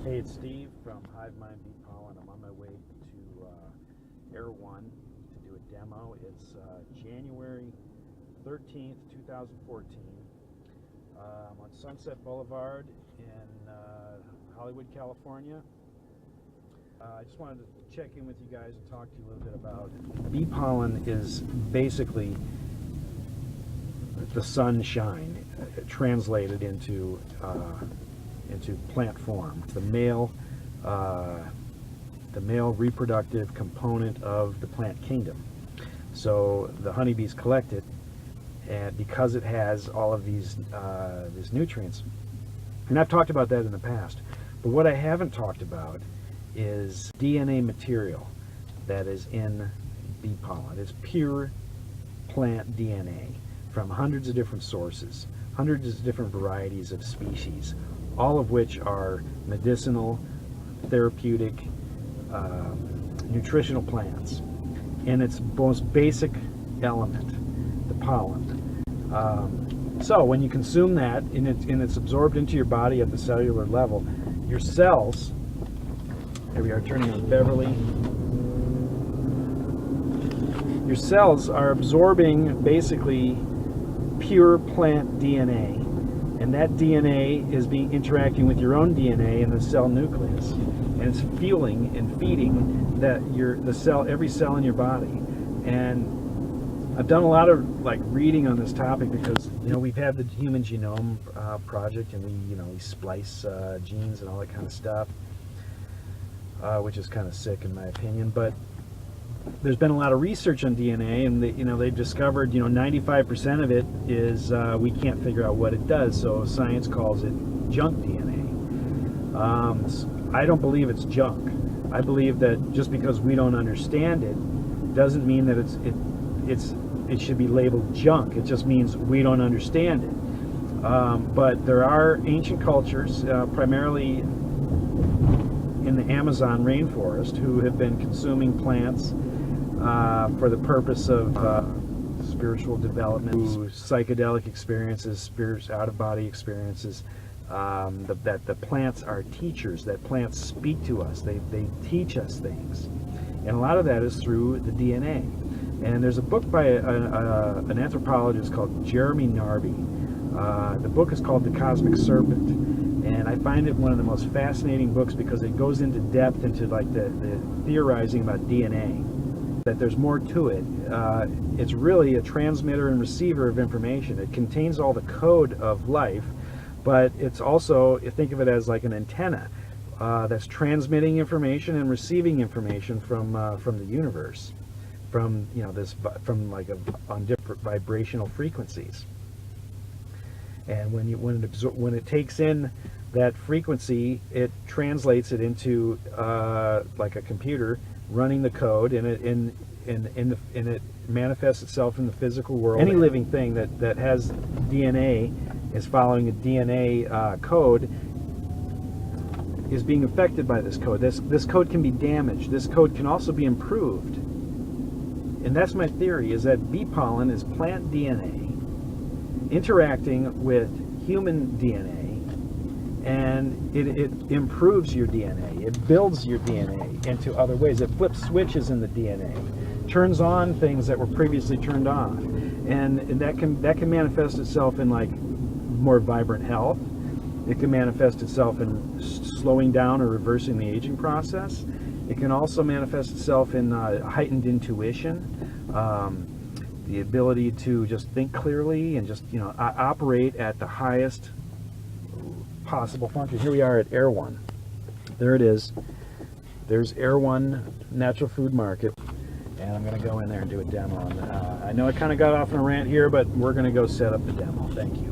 Hey, it's Steve from Hive Mind Bee Pollen. I'm on my way to Air One to do a demo. It's January 13th, 2014. I'm on Sunset Boulevard in Hollywood, California. I just wanted to check in with you guys and talk to you a little bit about bee pollen. Is basically the sunshine translated into plant form. The male reproductive component of the plant kingdom. So the honeybees collect it, and because it has all of these nutrients, and I've talked about that in the past. But what I haven't talked about is DNA material that is in bee pollen. It's pure plant DNA from hundreds of different sources, hundreds of different varieties of species, all of which are medicinal, therapeutic, nutritional plants. And its most basic element, the pollen. So when you consume that and it's absorbed into your body at the cellular level, your cells, here we are turning on Beverly, your cells are absorbing basically pure plant DNA. And that DNA is interacting with your own DNA in the cell nucleus, and it's fueling and feeding every cell in your body. And I've done a lot of reading on this topic because we've had the Human Genome Project, and we splice genes and all that kind of stuff, which is kind of sick in my opinion. But there's been a lot of research on DNA, and they've discovered 95% of it is we can't figure out what it does. So science calls it junk DNA. I don't believe it's junk. I believe that just because we don't understand it doesn't mean that it should be labeled junk. It just means we don't understand it. But there are ancient cultures, primarily in the Amazon rainforest, who have been consuming plants for the purpose of spiritual development, psychedelic experiences, out-of-body experiences. That the plants are teachers, that plants speak to us, they teach us things. And a lot of that is through the DNA. And there's a book by an anthropologist called Jeremy Narby. The book is called The Cosmic Serpent. And I find it one of the most fascinating books because it goes into depth into the theorizing about DNA. That there's more to it. It's really a transmitter and receiver of information. It contains all the code of life, but it's also, think of it as like an antenna that's transmitting information and receiving information from the universe, from on different vibrational frequencies. And when it takes in that frequency, it translates it into like a computer running the code, and it manifests itself in the physical world. Any living thing that has DNA, is following a DNA code, is being affected by this code. This code can be damaged. This code can also be improved. And that's my theory, is that bee pollen is plant DNA interacting with human DNA, and it improves your DNA. It builds your DNA into other ways. It flips switches in the DNA, turns on things that were previously turned off, and that can manifest itself in more vibrant health. It can manifest itself in slowing down or reversing the aging process. It can also manifest itself in heightened intuition, the ability to just think clearly and just operate at the highest possible function. Here we are at Air One. There it is. There's Air One Natural Food Market, and I'm going to go in there and do a demo. And, I know I kind of got off on a rant here, but we're going to go set up the demo. Thank you.